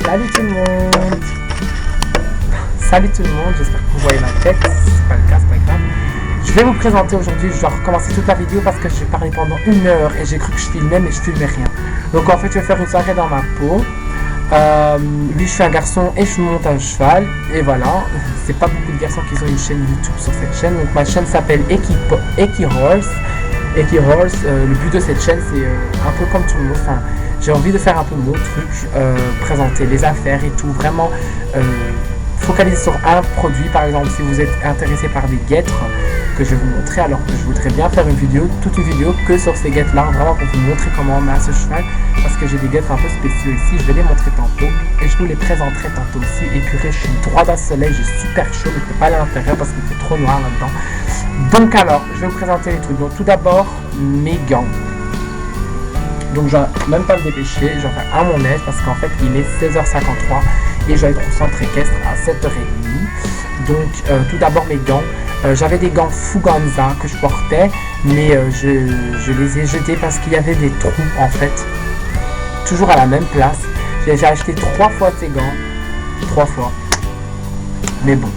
Salut tout le monde. Salut tout le monde, j'espère que vous voyez ma tête. C'est pas le cas, c'est pas grave. Je vais vous présenter aujourd'hui, je dois recommencer toute la vidéo parce que j'ai parlé pendant 1 heure et j'ai cru que je filmais mais je filmais rien. Donc en fait je vais faire une soirée dans ma peau. Lui je suis un garçon et je monte un cheval. Et voilà, c'est pas beaucoup de garçons qui ont une chaîne YouTube sur cette chaîne. Donc ma chaîne s'appelle Eki Horse. Eki Horse, le but de cette chaîne c'est un peu comme tout le monde. Enfin, j'ai envie de faire un peu mon truc, présenter les affaires et tout, vraiment focaliser sur un produit. Par exemple, si vous êtes intéressé par des guêtres que je vais vous montrer, alors que je voudrais bien faire une vidéo, toute une vidéo que sur ces guêtres là, vraiment pour vous montrer comment on a ce cheval, parce que j'ai des guêtres un peu spéciaux ici, je vais les montrer tantôt et je vous les présenterai tantôt aussi. Et purée, je suis droit dans le soleil, j'ai super chaud, mais je peux pas aller à l'intérieur parce qu'il fait trop noir là-dedans. Donc alors, je vais vous présenter les trucs. Donc tout d'abord, mes gants. Donc je vais même pas me dépêcher, je vais faire à mon aise parce qu'en fait il est 16h53 et je vais être au centre équestre à 7h30. Donc tout d'abord mes gants. J'avais des gants Fuganza que je portais, mais je les ai jetés parce qu'il y avait des trous en fait, toujours à la même place. J'ai acheté 3 fois ces gants, 3 fois. Mais bon.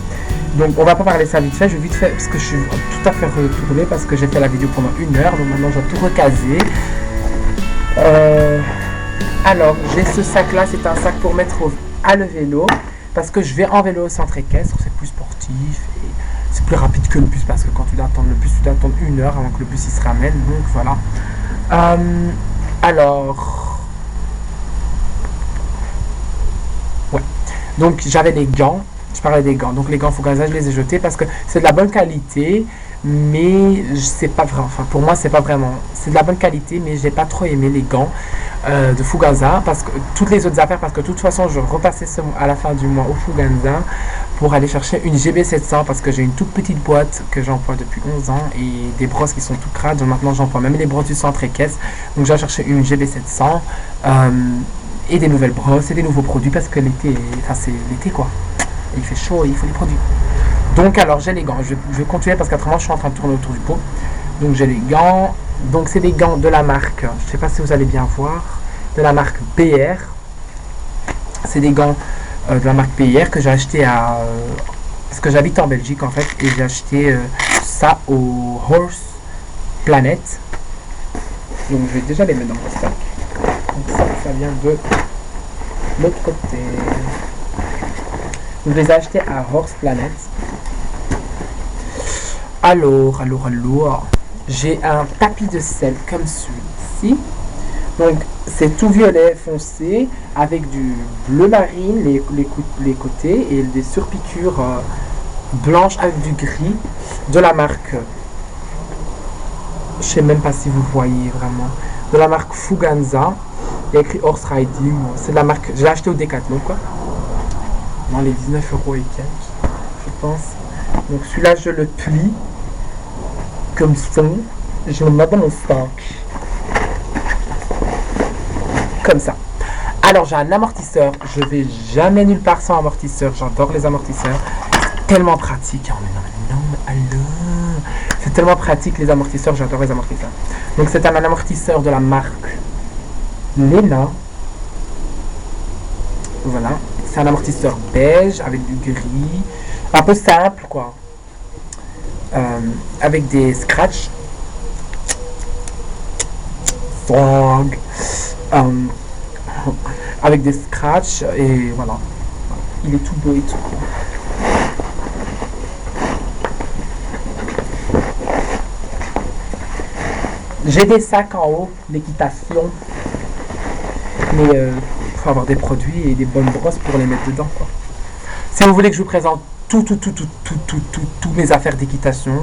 Donc on va pas parler ça vite fait, je vais vite fait parce que je suis tout à fait retourné parce que j'ai fait la vidéo pendant 1 heure, donc maintenant je vais tout recaser. Alors j'ai ce sac là, c'est un sac pour mettre à le vélo parce que je vais en vélo au centre équestre, c'est plus sportif et c'est plus rapide que le bus parce que quand tu dois attendre le bus, tu dois attendre 1 heure avant que le bus il se ramène, donc voilà. Alors ouais, donc j'avais des gants. Je parlais des gants, donc les gants Fuganza je les ai jetés parce que c'est de la bonne qualité, mais c'est pas vrai, enfin pour moi c'est pas vraiment, c'est de la bonne qualité, mais j'ai pas trop aimé les gants de Fuganza parce que toutes les autres affaires, parce que de toute façon je repassais à la fin du mois au Fuganza pour aller chercher une GB700 parce que j'ai une toute petite boîte que j'emploie depuis 11 ans et des brosses qui sont tout crades, donc maintenant j'emploie même les brosses du centre équestre, donc j'ai cherché une GB700 et des nouvelles brosses et des nouveaux produits parce que l'été, enfin c'est l'été quoi. Il fait chaud et il faut les produits. Donc alors j'ai les gants, je vais continuer parce qu'autrement je suis en train de tourner autour du pot. Donc j'ai les gants, donc c'est des gants de la marque, je sais pas si vous allez bien voir, de la marque BR. C'est des gants de la marque BR que j'ai acheté parce que j'habite en Belgique en fait, et j'ai acheté ça au Horse Planet. Donc je vais déjà les mettre dans le sac. Donc ça vient de l'autre côté. Je les ai achetés à Horse Planet. Alors, j'ai un tapis de selle comme celui-ci. Donc, c'est tout violet foncé avec du bleu marine, les côtés, et des surpiqûres blanches avec du gris de la marque. Je sais même pas si vous voyez vraiment. De la marque Fuganza. Il y a écrit Horse Riding. C'est de la marque. Je l'ai acheté au Decathlon, quoi. Dans les 19 € et quelques, je pense. Donc celui-là, je le plie comme ça. Je le mets dans mon sac. Comme ça. Alors, j'ai un amortisseur. Je vais jamais nulle part sans amortisseur. J'adore les amortisseurs. C'est tellement pratique. Oh, mais non, alors. C'est tellement pratique, les amortisseurs. J'adore les amortisseurs. Donc, c'est un amortisseur de la marque Lena. Voilà. C'est un amortisseur beige avec du gris, un peu simple quoi, avec des scratchs, avec des scratchs et voilà, il est tout beau et tout. J'ai des sacs en haut d'équitation, mais faut avoir des produits et des bonnes brosses pour les mettre dedans quoi. Si vous voulez que je vous présente toutes mes affaires d'équitation,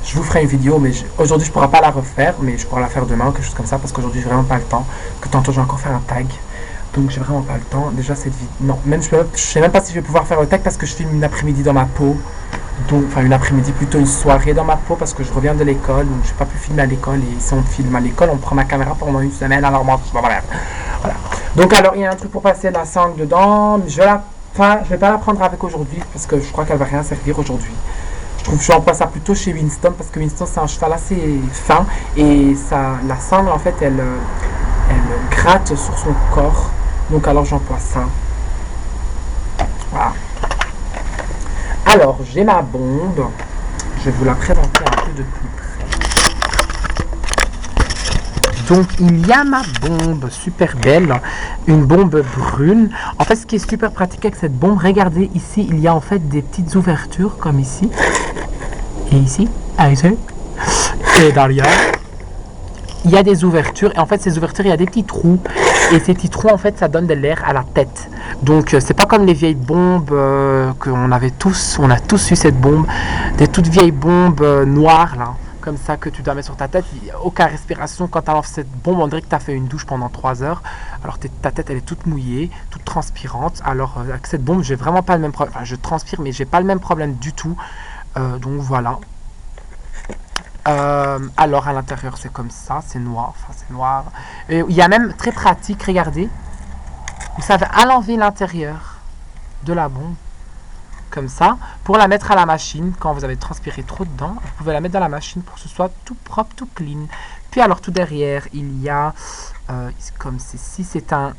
je vous ferai une vidéo, mais aujourd'hui je pourrai pas la refaire, mais je pourrai la faire demain ou quelque chose comme ça parce qu'aujourd'hui j'ai vraiment pas le temps, que tantôt je vais encore faire un tag, donc j'ai vraiment pas le temps. Déjà cette vidéo, non, même je sais même pas si je vais pouvoir faire le tag parce que je filme une après-midi dans ma peau, donc enfin une après-midi, plutôt une soirée dans ma peau parce que je reviens de l'école, donc j'ai pas pu filmer à l'école, et si on filme à l'école on prend ma caméra pendant une semaine, alors moi voilà. Donc alors il y a un truc pour passer la sangle dedans, mais je vais pas la prendre avec aujourd'hui parce que je crois qu'elle va rien servir aujourd'hui. J'emploie ça plutôt chez Winston parce que Winston c'est un cheval assez fin et la sangle en fait elle gratte sur son corps, donc alors j'emploie ça Voilà. Alors, j'ai ma bombe. Je vais vous la présenter un peu de plus près. Donc, il y a ma bombe, super belle. Une bombe brune. En fait, ce qui est super pratique avec cette bombe, regardez, ici, il y a en fait des petites ouvertures, comme ici. Et ici. Ah, ici. Et derrière. Il y a des ouvertures. Et en fait, ces ouvertures, il y a des petits trous. Et ces petits trous, en fait, ça donne de l'air à la tête. Donc, c'est pas comme les vieilles bombes qu'on avait tous. On a tous eu cette bombe. Des toutes vieilles bombes noires, là. Comme ça, que tu dois mettre sur ta tête. Il n'y a aucune respiration. Quand tu lances cette bombe, on dirait que tu as fait une douche pendant 3 heures. Alors, ta tête, elle est toute mouillée, toute transpirante. Alors, avec cette bombe, j'ai vraiment pas le même problème. Enfin, je transpire, mais j'ai pas le même problème du tout. Donc, voilà. Alors à l'intérieur c'est comme ça, c'est noir, enfin c'est noir. Et il y a même très pratique, regardez. Vous savez, à l'enlever l'intérieur de la bombe, comme ça, pour la mettre à la machine, quand vous avez transpiré trop dedans, vous pouvez la mettre dans la machine pour que ce soit tout propre, tout clean. Puis alors tout derrière, il y a, comme ceci, c'est un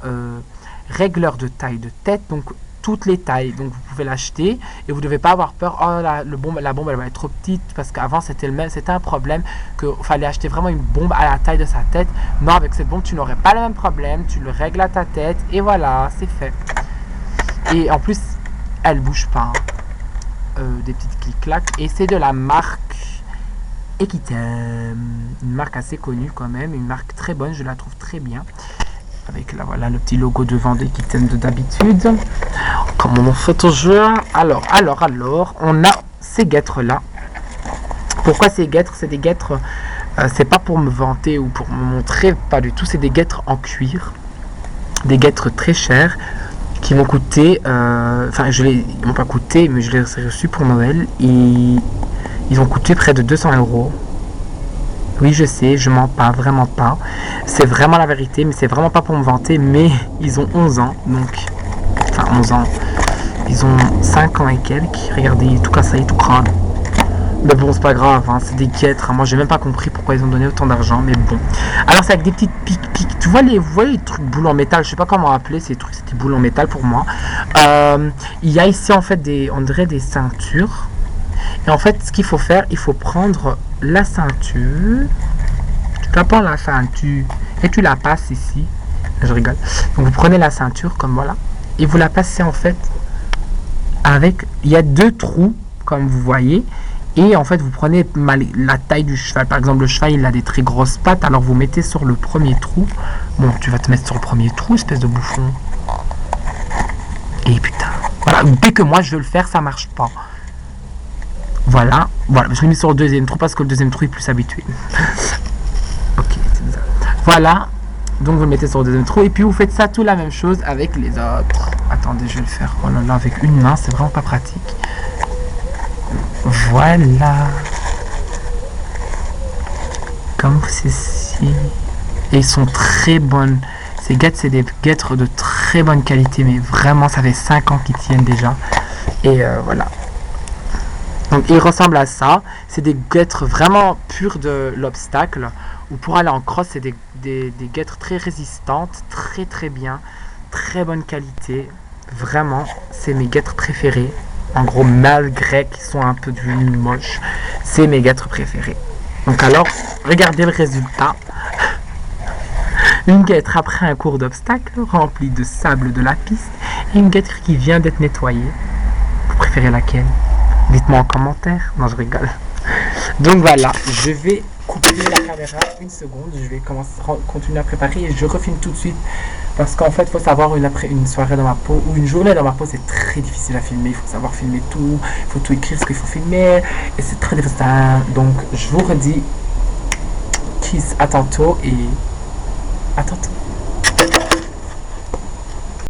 régleur de taille de tête, donc toutes les tailles, donc vous pouvez l'acheter et vous ne devez pas avoir peur, oh la bombe elle va être trop petite, parce qu'avant c'était un problème qu'il fallait acheter vraiment une bombe à la taille de sa tête. Non, avec cette bombe tu n'aurais pas le même problème, tu le règles à ta tête et voilà, c'est fait. Et en plus elle bouge pas, des petites clics-clacs, et c'est de la marque Equitem, une marque assez connue quand même, une marque très bonne, je la trouve très bien. Avec là, voilà, le petit logo devant d'Equitem de d'habitude. Comme on en fait toujours. Alors, on a ces guêtres-là. Pourquoi ces guêtres? C'est des guêtres, c'est pas pour me vanter ou pour me montrer, pas du tout. C'est des guêtres en cuir. Des guêtres très chères qui m'ont coûté, enfin, ils m'ont pas coûté, mais je les ai reçus pour Noël. Et ils ont coûté près de 200 €. Oui, je sais, je mens pas, vraiment pas. C'est vraiment la vérité, mais c'est vraiment pas pour me vanter. Mais ils ont 11 ans, donc. Enfin, 11 ans. Ils ont 5 ans et quelques. Regardez, tout cassé, tout crade. Mais bon, c'est pas grave, hein, c'est des guêtres. Moi, j'ai même pas compris pourquoi ils ont donné autant d'argent, mais bon. Alors, c'est avec des petites pics. Vous voyez les trucs boules en métal, je sais pas comment appeler ces trucs, c'était boules en métal pour moi. Il y a ici, en fait, on dirait des ceintures. Et en fait, ce qu'il faut faire, il faut prendre la ceinture. Tu prends la ceinture et tu la passes ici. Je rigole. Donc vous prenez la ceinture comme voilà. Et vous la passez en fait avec... Il y a 2 trous comme vous voyez. Et en fait vous prenez la taille du cheval. Par exemple le cheval il a des très grosses pattes. Alors vous mettez sur le premier trou. Bon tu vas te mettre sur le premier trou espèce de bouffon. Et putain. Voilà. Dès que moi je veux le faire ça marche pas. Voilà, je l'ai mis sur le deuxième trou parce que le deuxième trou est plus habitué. Ok, c'est ça. Voilà, donc vous le mettez sur le deuxième trou et puis vous faites ça tout la même chose avec les autres. Attendez, je vais le faire. Oh là là, avec une main, c'est vraiment pas pratique. Voilà. Comme ceci. Et ils sont très bonnes. Ces guêtres, c'est des guêtres de très bonne qualité, mais vraiment, ça fait 5 ans qu'ils tiennent déjà. Et voilà. Donc il ressemble à ça, c'est des guêtres vraiment pures de l'obstacle, ou pour aller en cross c'est des guêtres très résistantes, très bien, très bonne qualité, vraiment c'est mes guêtres préférées, en gros malgré qu'ils sont un peu devenus moches, c'est mes guêtres préférées. Donc alors, regardez le résultat, une guêtre après un cours d'obstacle rempli de sable de la piste, et une guêtre qui vient d'être nettoyée. Vous préférez laquelle? Dites-moi en commentaire. Non, je rigole. Donc voilà, je vais couper la caméra une seconde. Je vais continuer à préparer et je refilme tout de suite. Parce qu'en fait, il faut savoir une soirée dans ma peau ou une journée dans ma peau, c'est très difficile à filmer. Il faut savoir filmer tout. Il faut tout écrire ce qu'il faut filmer. Et c'est très difficile. Donc, je vous redis, kiss, à tantôt et à tantôt.